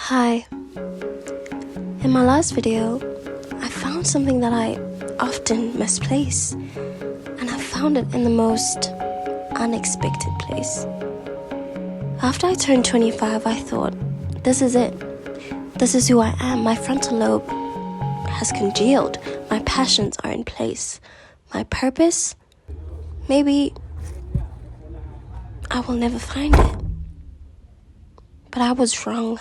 Hi. In my last video, I found something that I often misplace, and I found it in the most unexpected place. After I turned 25, I thought, this is it. This is who I am. My frontal lobe has congealed. My passions are in place. My purpose, maybe I will never find it. But I was wrong.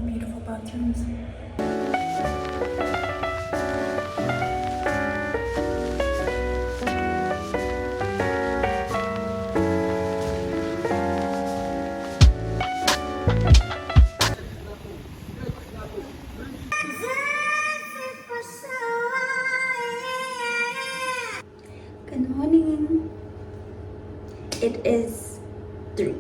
Beautiful bathrooms. Good morning. It is 3.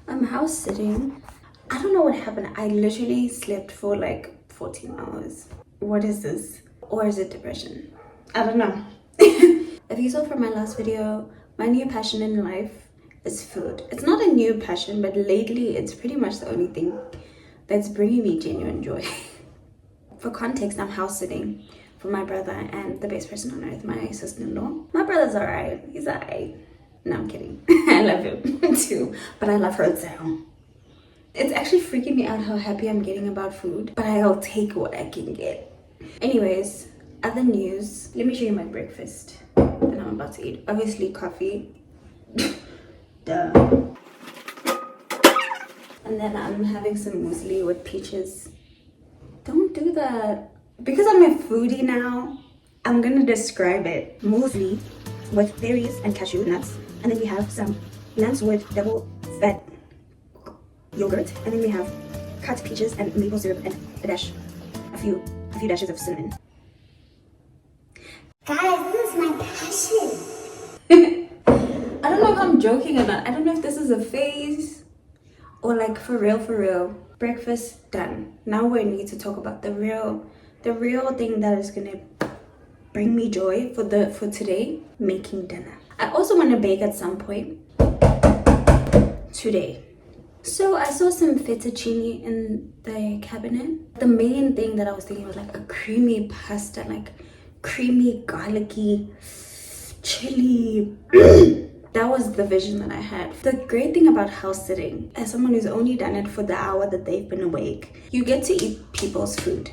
I'm house sitting. I don't know what happened. I literally slept for like 14 hours. What is this? Or is it depression? I don't know. If you saw from my last video, my new passion in life is food. It's not a new passion, but lately it's pretty much the only thing that's bringing me genuine joy. For context, I'm house sitting for my brother and the best person on earth, my sister-in-law. My brother's alright. He's alright. No, I'm kidding. I love him too, but I love her too. It's actually freaking me out how happy I'm getting about food, but I'll take what I can get. Anyways, other news. Let me show you my breakfast that I'm about to eat. Obviously, coffee. Duh. And then I'm having some muesli with peaches. Don't do that. Because I'm a foodie now, I'm gonna describe it. Muesli with berries and cashew nuts. And then we have some lambs with double fat yogurt. And then we have cut peaches and maple syrup and a few dashes of cinnamon. Guys, this is my passion. I don't know if I'm joking or not. I don't know if this is a phase or like for real. Breakfast done. Now we need to talk about the real thing that is gonna bring me joy for today, making dinner. I also want to bake at some point today. So I saw some fettuccine in the cabinet. The main thing that I was thinking was like a creamy pasta, like creamy garlicky chili. That was the vision that I had. The great thing about house sitting, as someone who's only done it for the hour that they've been awake, you get to eat people's food.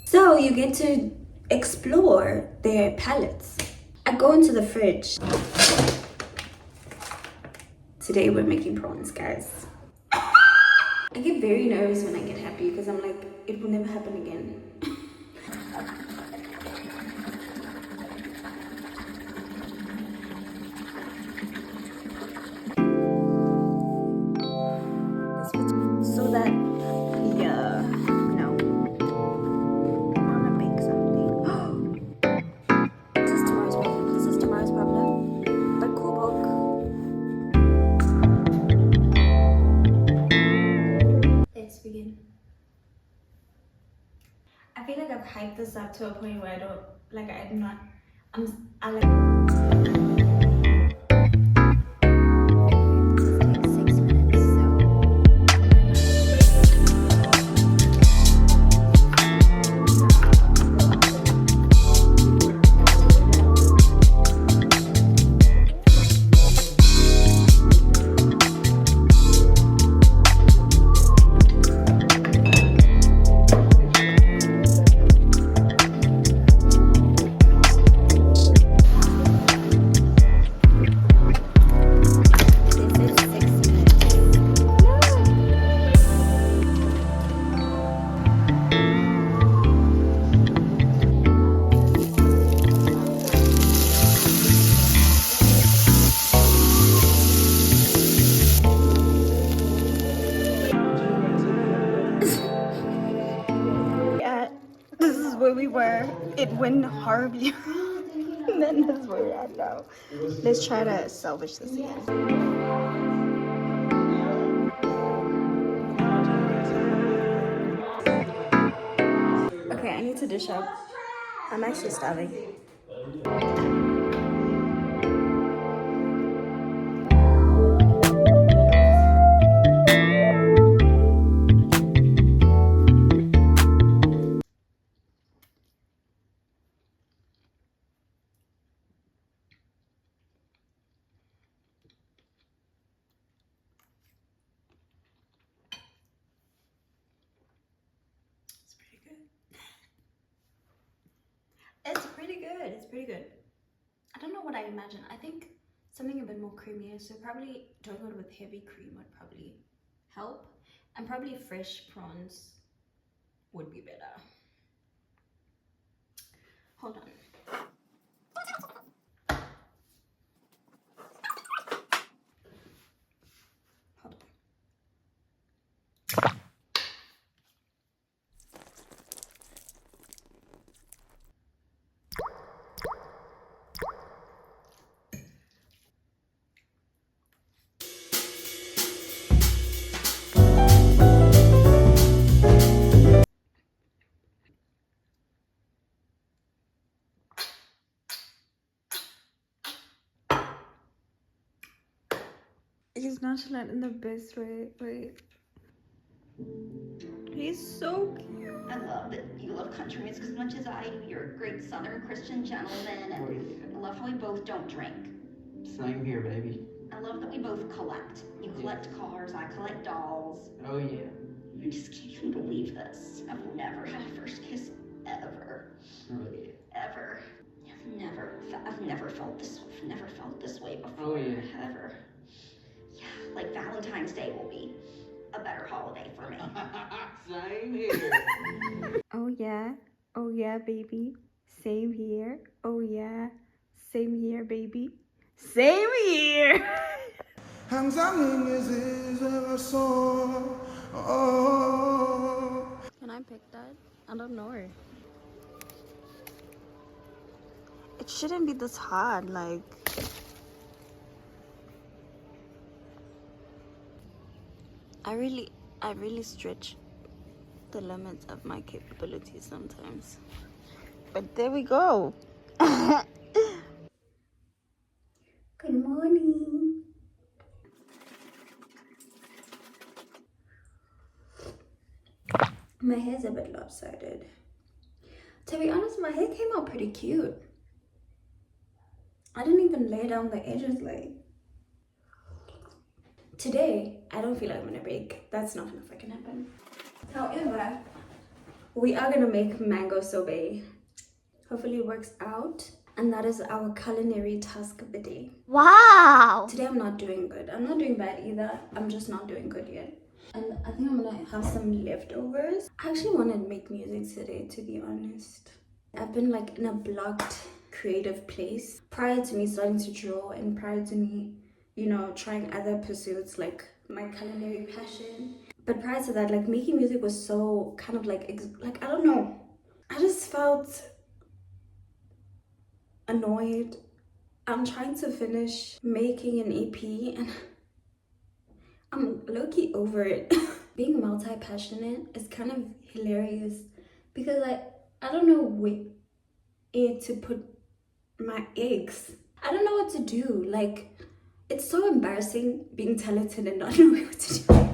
So you get to explore their palates. I go into the fridge. Today we're making prawns, guys. I get very nervous when I get happy because I'm like, it will never happen again. So that, yeah, no. I want to bake something. This is tomorrow's problem. This is tomorrow's problem. But cool book. Let's begin. I feel like I've hyped this up to a point where I like. where it went horribly. And then that's where we're at now. Let's try to salvage this again. Okay, I need to dish up. I'm actually starving. It's pretty good. It's pretty good. I don't know what I imagine. I think something a bit more creamier. So probably doing it with heavy cream would probably help. And probably fresh prawns would be better. Hold on. Hold on. He's nonchalant in the best way. Wait. He's so cute. I love that you love country music as much as I do. You're a great Southern Christian gentleman, and I love how we both don't drink. Same here, baby. I love that we both collect. You collect cars, I collect dolls. Oh, yeah. I just can't even believe this. I've never had a first kiss ever. Oh, yeah. Ever. I've never felt this way before. Oh, yeah. Ever. Yeah, like Valentine's Day will be a better holiday for me. Same here. Oh yeah. Oh yeah, baby. Same here. Oh yeah. Same here, baby. Same here. Can I pick that? I don't know. It shouldn't be this hard, like. I really stretch the limits of my capabilities sometimes. But there we go. Good morning. My hair's a bit lopsided. To be honest, my hair came out pretty cute. I didn't even lay down the edges like. Today, I don't feel like I'm gonna bake. That's not gonna fucking happen. However, we are gonna make mango sorbet. Hopefully it works out. And that is our culinary task of the day. Wow! Today I'm not doing good. I'm not doing bad either. I'm just not doing good yet. And I think I'm gonna have some leftovers. I actually wanted to make music today, to be honest. I've been like in a blocked creative place prior to me starting to draw and prior to me, you know, trying other pursuits like my culinary passion. But prior to that, like making music was so kind of like I don't know. I just felt annoyed. I'm trying to finish making an EP and I'm low-key over it. Being multi-passionate is kind of hilarious because I don't know where to put my eggs. I don't know what to do. Like, it's so embarrassing being talented and not knowing what to do.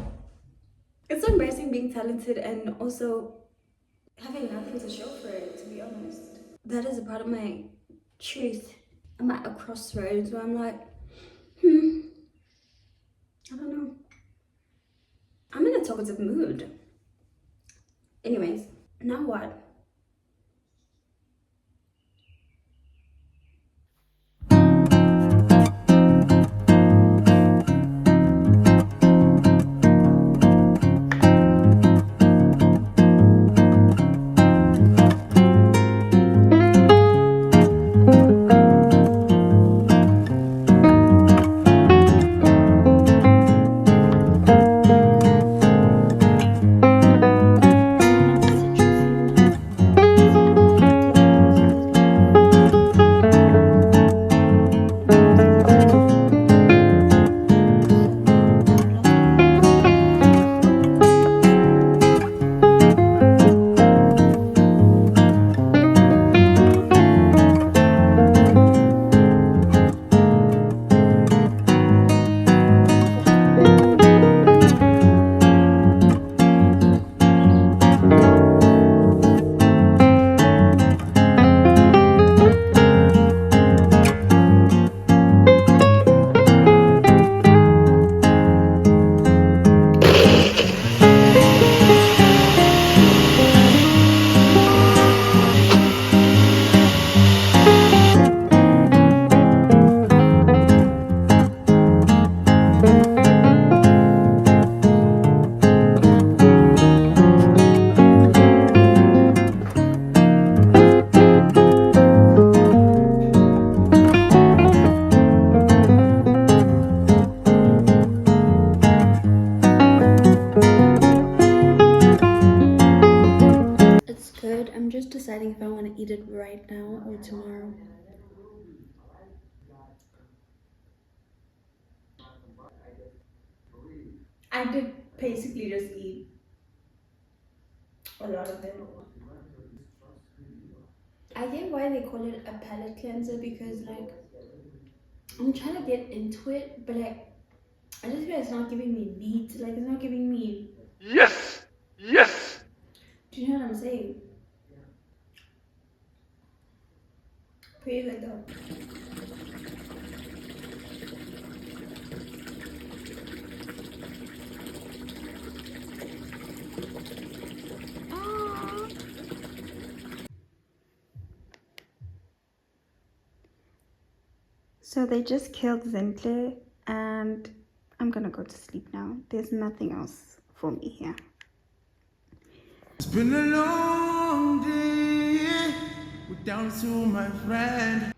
It's so embarrassing being talented and also having nothing to show for it, to be honest. That is a part of my truth. I'm at a crossroads where I'm like, I don't know. I'm in a talkative mood. Anyways, now what? eat it right now or tomorrow. I did basically just eat a lot of it. I get why they call it a palate cleanser, because like I'm trying to get into it, but like I just feel like it's not giving me meat. Like it's not giving me. Yes! Yes! Do you know what I'm saying? Pretty good though. So they just killed Zintle, and I'm gonna go to sleep now. There's nothing else for me here. It's been a long day without you, my friend.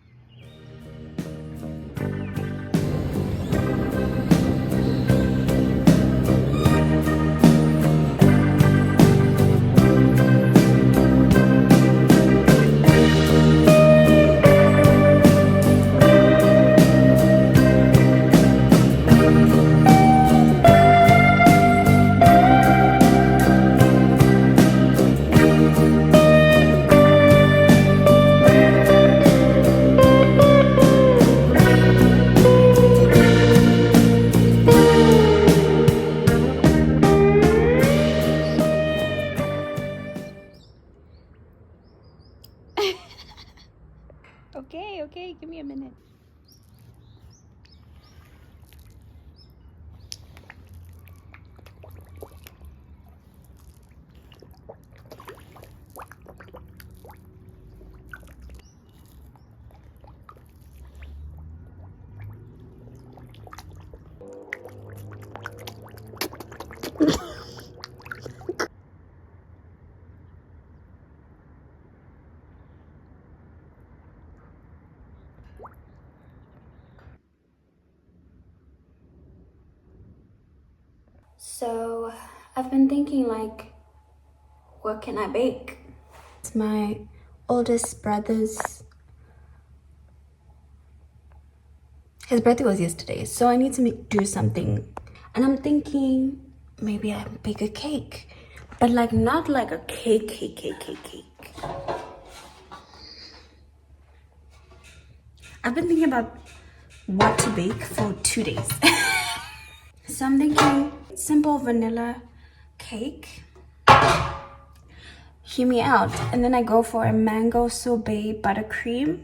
Okay, give me a minute. So I've been thinking like, what can I bake? It's my oldest brother's, his birthday was yesterday, so I need to do something. And I'm thinking maybe I bake a cake, but like not like a cake. I've been thinking about what to bake for 2 days. So I'm thinking simple vanilla cake. Hear me out. And then I go for a mango sorbet buttercream.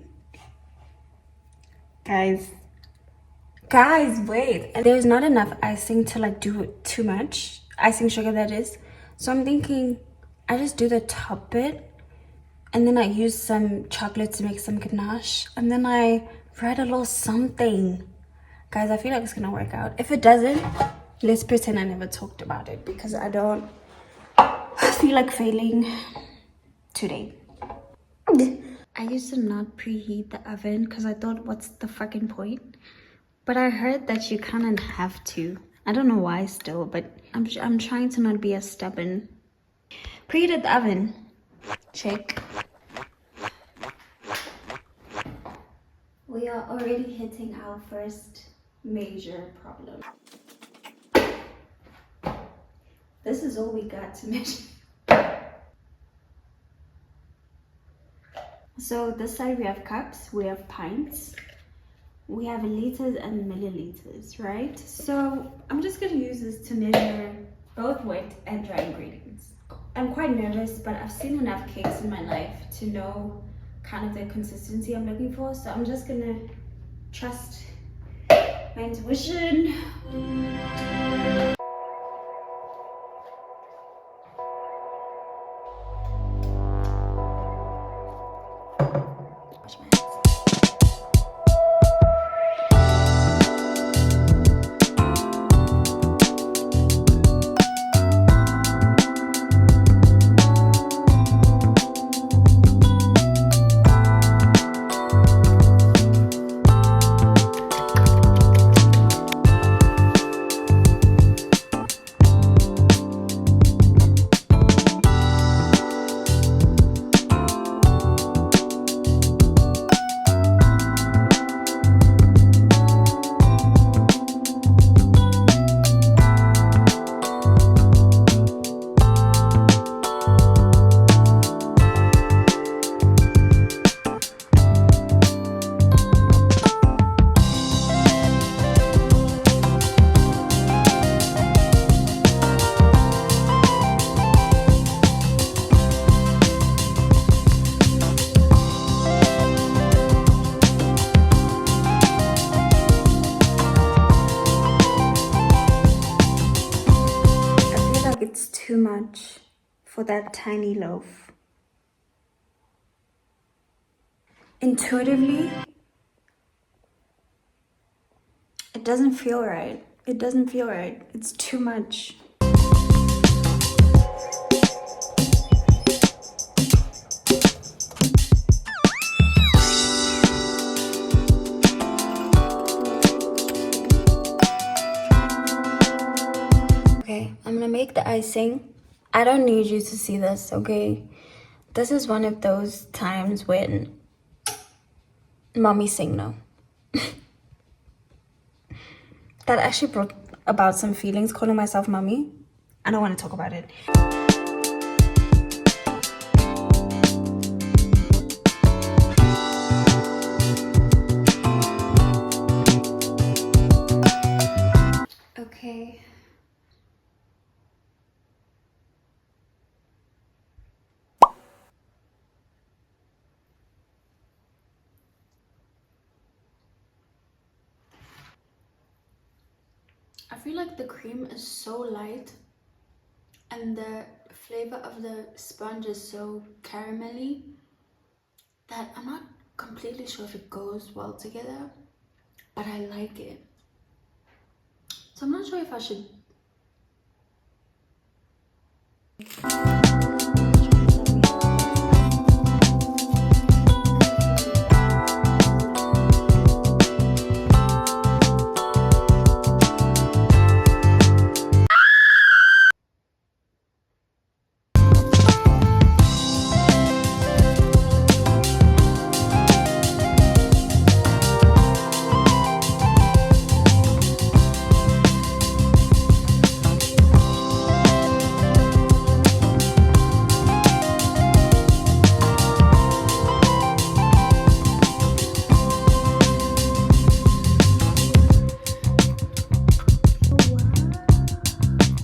Guys, wait. And there's not enough icing to like do too much. Icing sugar, that is. So I'm thinking I just do the top bit. And then I use some chocolate to make some ganache. And then I write a little something. Guys, I feel like it's gonna work out. If it doesn't, let's pretend I never talked about it, because I don't feel like failing today. I used to not preheat the oven because I thought, what's the fucking point? But I heard that you kind of have to. I don't know why still, but I'm trying to not be as stubborn. Preheated the oven. Check. We are already hitting our first major problem. This is all we got to measure. So this side we have cups, we have pints, we have liters and milliliters, right? So I'm just gonna use this to measure both wet and dry ingredients. I'm quite nervous, but I've seen enough cakes in my life to know kind of the consistency I'm looking for. So I'm just gonna trust my intuition. Wash my hands. too much for that tiny loaf. Intuitively, it doesn't feel right. It doesn't feel right. It's too much. Okay, I'm gonna make the icing. I don't need you to see this, okay? This is one of those times when mommy saying no. That actually brought about some feelings, calling myself mommy. I don't want to talk about it. Okay. I feel like the cream is so light and the flavor of the sponge is so caramelly that I'm not completely sure if it goes well together, but I like it. So I'm not sure if I should.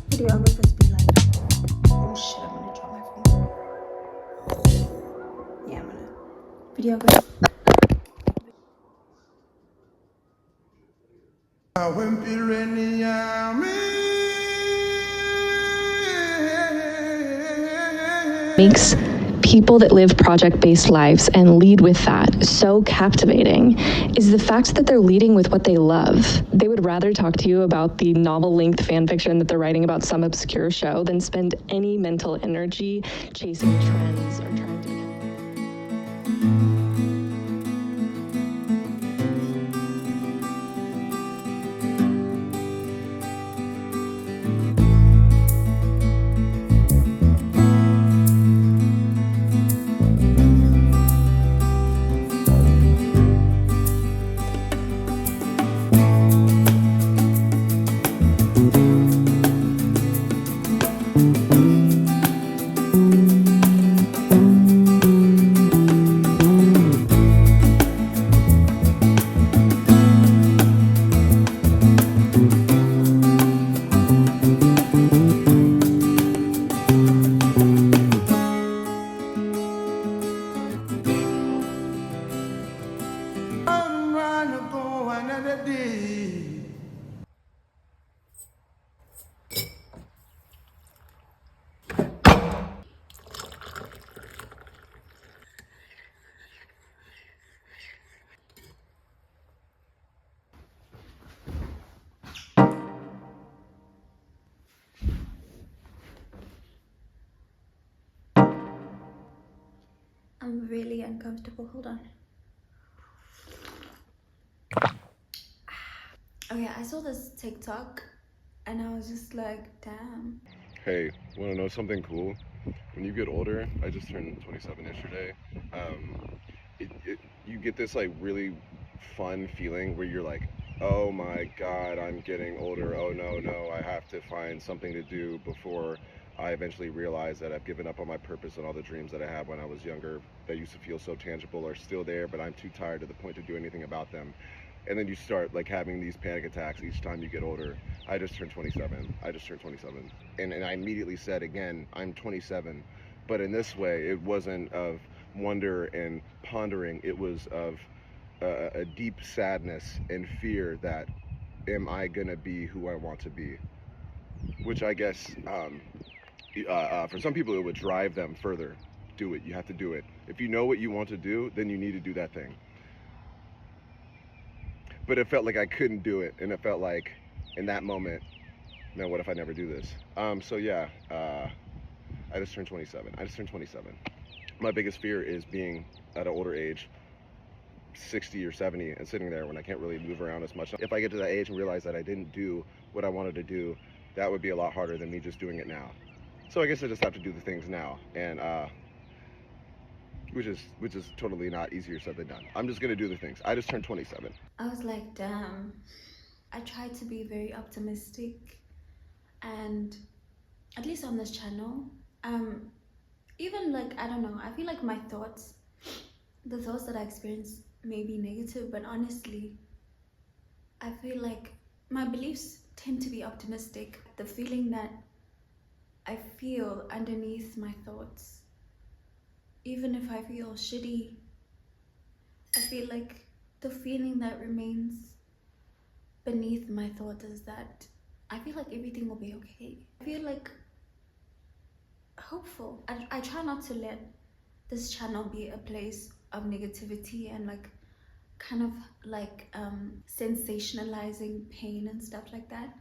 Videographers be like, oh shit, I'm gonna drop my phone. Yeah, I'm gonna. Videographer. Makes people that live project-based lives and lead with that so captivating is the fact that they're leading with what they love. They would rather talk to you about the novel-length fan fiction that they're writing about some obscure show than spend any mental energy chasing trends or trying to become. I'm really uncomfortable. Hold on. Okay, I saw this TikTok and I was just like, damn. Hey, want to know something cool? When you get older, I just turned 27 yesterday. You get this like really fun feeling where you're like, oh my God, I'm getting older. Oh no, I have to find something to do before I eventually realize that I've given up on my purpose and all the dreams that I had when I was younger that used to feel so tangible are still there, but I'm too tired to the point to do anything about them. And then you start like having these panic attacks each time you get older. I just turned 27. And I immediately said again, I'm 27. But in this way, it wasn't of wonder and pondering. It was of a deep sadness and fear that, am I gonna be who I want to be? Which I guess For some people, it would drive them further. Do it. You have to do it. If you know what you want to do, then you need to do that thing. But it felt like I couldn't do it, and it felt like in that moment, man, what if I never do this? So yeah, I just turned 27. My biggest fear is being at an older age, 60 or 70, and sitting there when I can't really move around as much. If I get to that age and realize that I didn't do what I wanted to do, that would be a lot harder than me just doing it now. So I guess I just have to do the things now, and which is totally not easier said than done. I'm just gonna do the things. I just turned 27. I was like, damn. I tried to be very optimistic, and at least on this channel, even like, I don't know, I feel like my thoughts, the thoughts that I experience may be negative, but honestly, I feel like my beliefs tend to be optimistic. The feeling that I feel underneath my thoughts, even if I feel shitty, I feel like the feeling that remains beneath my thoughts is that I feel like everything will be okay. I feel like hopeful. I try not to let this channel be a place of negativity and like kind of like sensationalizing pain and stuff like that,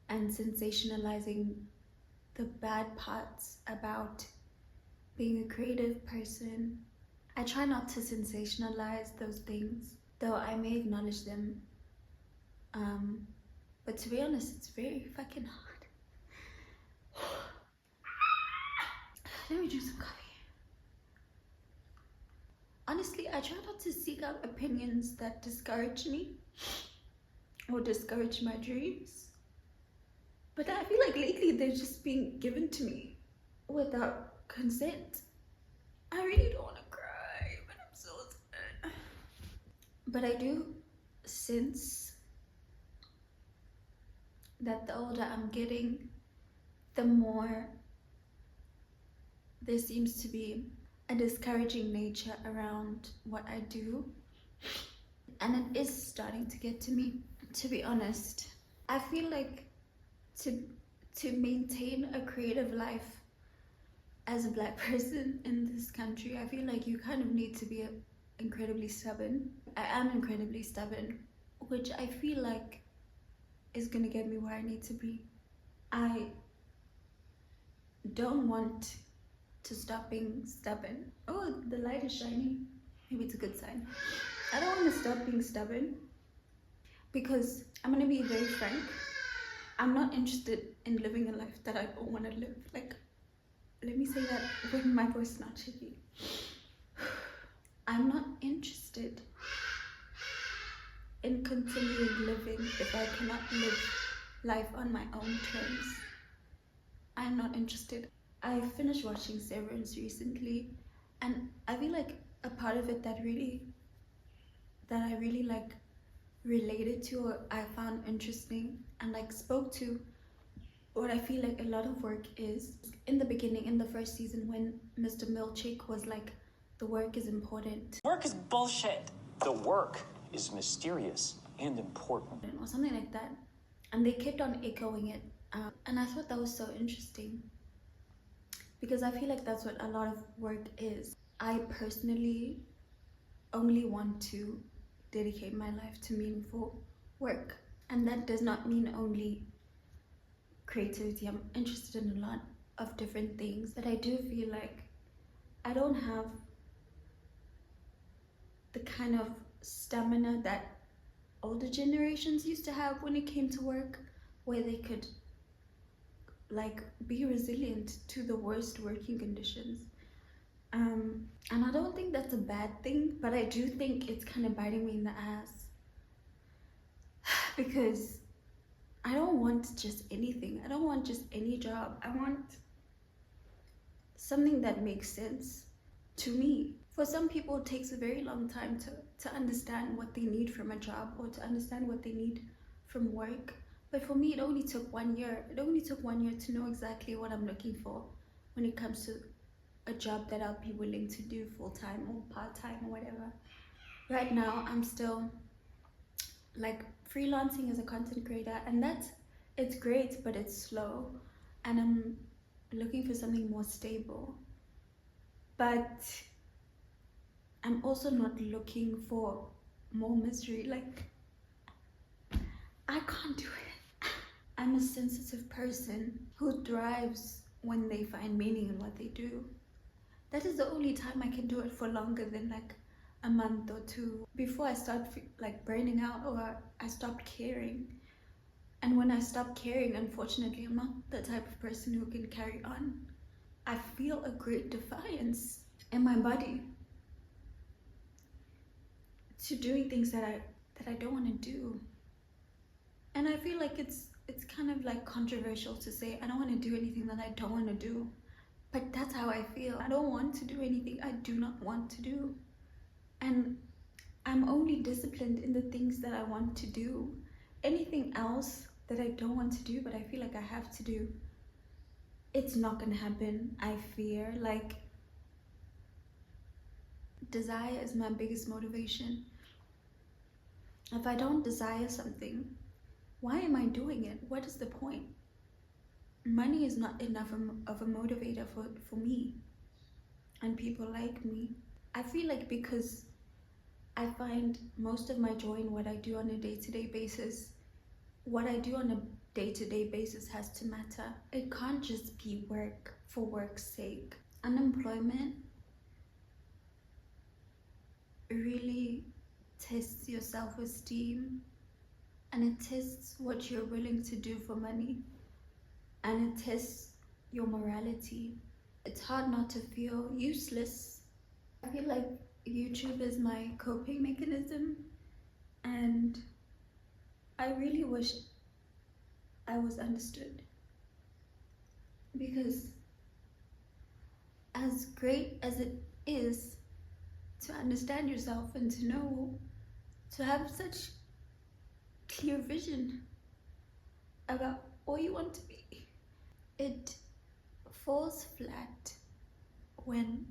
and sensationalizing the bad parts about being a creative person. I try not to sensationalize those things, though I may acknowledge them. But to be honest, it's very fucking hard. Let me drink some coffee. Honestly, I try not to seek out opinions that discourage me or discourage my dreams. But I feel like lately they're just being given to me without consent. I really don't want to cry, but I'm so sad. But I do sense that the older I'm getting, the more there seems to be a discouraging nature around what I do. And it is starting to get to me, to be honest. I feel like to maintain a creative life as a Black person in this country, I feel like you kind of need to be incredibly stubborn. I am incredibly stubborn, which I feel like is gonna get me where I need to be. I don't want to stop being stubborn. Oh, the light is shining. Maybe it's a good sign. I don't want to stop being stubborn because I'm gonna be very frank. I'm not interested in living a life that I don't want to live. Like, let me say that with my voice not shaky. I'm not interested in continuing living if I cannot live life on my own terms. I'm not interested. I finished watching Severance recently, and I feel like a part of it that I really like related to, or I found interesting and like spoke to what I feel like a lot of work is. In the beginning, in the first season, when Mr. Milchick was like, the work is important. Work is bullshit. The work is mysterious and important. Or something like that. And they kept on echoing it. And I thought that was so interesting. Because I feel like that's what a lot of work is. I personally only want to dedicate my life to meaningful work. And that does not mean only creativity. I'm interested in a lot of different things. But I do feel like I don't have the kind of stamina that older generations used to have when it came to work, where they could like be resilient to the worst working conditions. And I don't think that's a bad thing, but I do think it's kind of biting me in the ass because I don't want just anything. I don't want just any job. I want something that makes sense to me. For some people, it takes a very long time to understand what they need from a job or to understand what they need from work. But for me, it only took 1 year. It only took 1 year to know exactly what I'm looking for when it comes to a job that I'll be willing to do full-time or part-time or whatever. Right now, I'm still like freelancing as a content creator, and it's great, but it's slow. And looking for something more stable. But I'm also not looking for more misery. Like, I can't do it. I'm a sensitive person who thrives when they find meaning in what they do. That is the only time I can do it for longer than like a month or two before I start like burning out or I stop caring. And when I stop caring, unfortunately, I'm not the type of person who can carry on. I feel a great defiance in my body to doing things that I don't want to do. And I feel like it's kind of like controversial to say I don't want to do anything that I don't want to do. But that's how I feel. I don't want to do anything I do not want to do. And I'm only disciplined in the things that I want to do. Anything else that I don't want to do but I feel like I have to do, it's not gonna happen. I fear. Like, desire is my biggest motivation. If I don't desire something, why am I doing it? What is the point? Money is not enough of a motivator for me and people like me. I feel like because I find most of my joy in what I do on a day-to-day basis, what I do on a day-to-day basis has to matter. It can't just be work for work's sake. Unemployment really tests your self-esteem, and it tests what you're willing to do for money, and it tests your morality. It's hard not to feel useless. I feel like YouTube is my coping mechanism, and I really wish I was understood, because as great as it is to understand yourself and to know, to have such clear vision about what you want to be, it falls flat when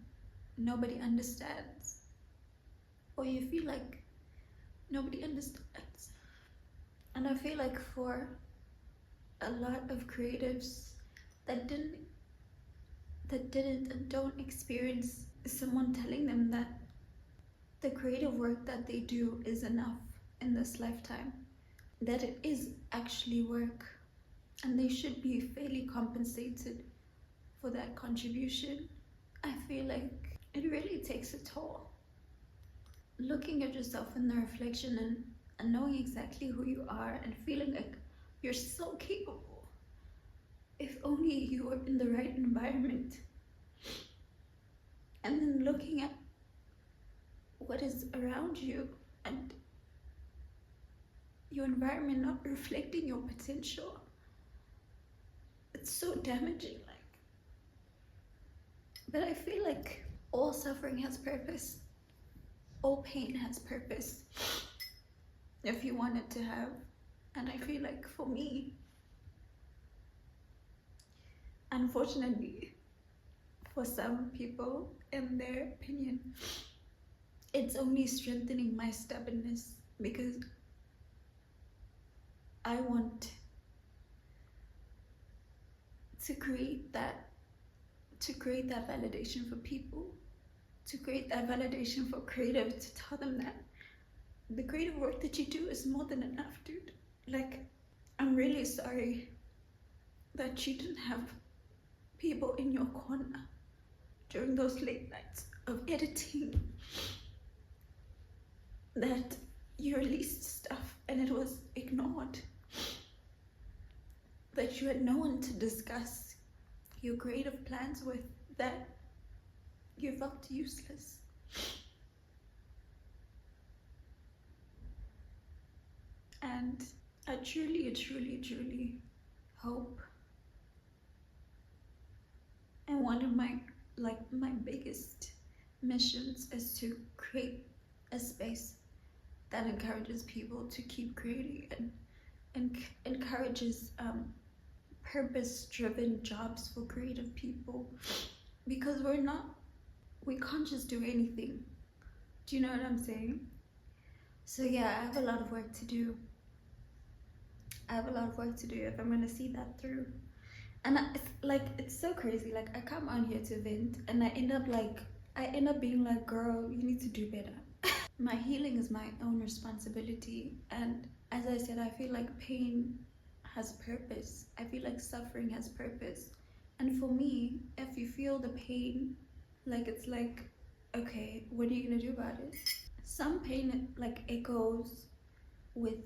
nobody understands, or you feel like nobody understands. And I feel like for a lot of creatives that didn't and don't experience someone telling them that the creative work that they do is enough in this lifetime, that it is actually work, and they should be fairly compensated for that contribution. I feel like it really takes a toll. Looking at yourself in the reflection and knowing exactly who you are and feeling like you're so capable. If only you were in the right environment. And then looking at what is around you and your environment not reflecting your potential. It's so damaging. But I feel like all suffering has purpose. All pain has purpose, if you want it to have. And I feel like for me, unfortunately, for some people, in their opinion, it's only strengthening my stubbornness, because I want to create that validation for people, to create that validation for creatives, to tell them that the creative work that you do is more than enough, dude. Like, I'm really sorry that you didn't have people in your corner during those late nights of editing, that you released stuff and it was ignored, that you had no one to discuss your creative plans with, that you felt useless. And I truly hope, and one of my biggest missions is to create a space that encourages people to keep creating and encourages purpose-driven jobs for creative people, because we can't just do anything. Do you know what I'm saying? So yeah, I have a lot of work to do. If I'm gonna see that through. And it's so crazy. Like, I come on here to vent, and I end up being like, girl, you need to do better. My healing is my own responsibility, and as I said, I feel like pain has purpose. I feel like suffering has purpose. And for me, if you feel the pain, like, it's like, okay, what are you gonna do about it? Some pain like echoes with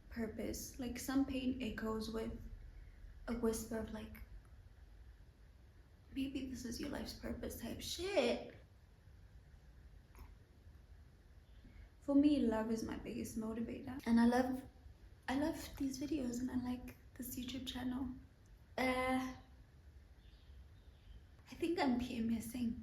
purpose. Like, some pain echoes with a whisper of like, maybe this is your life's purpose type shit. For me, love is my biggest motivator, and I love these videos, and I like this YouTube channel. I think I'm PMSing.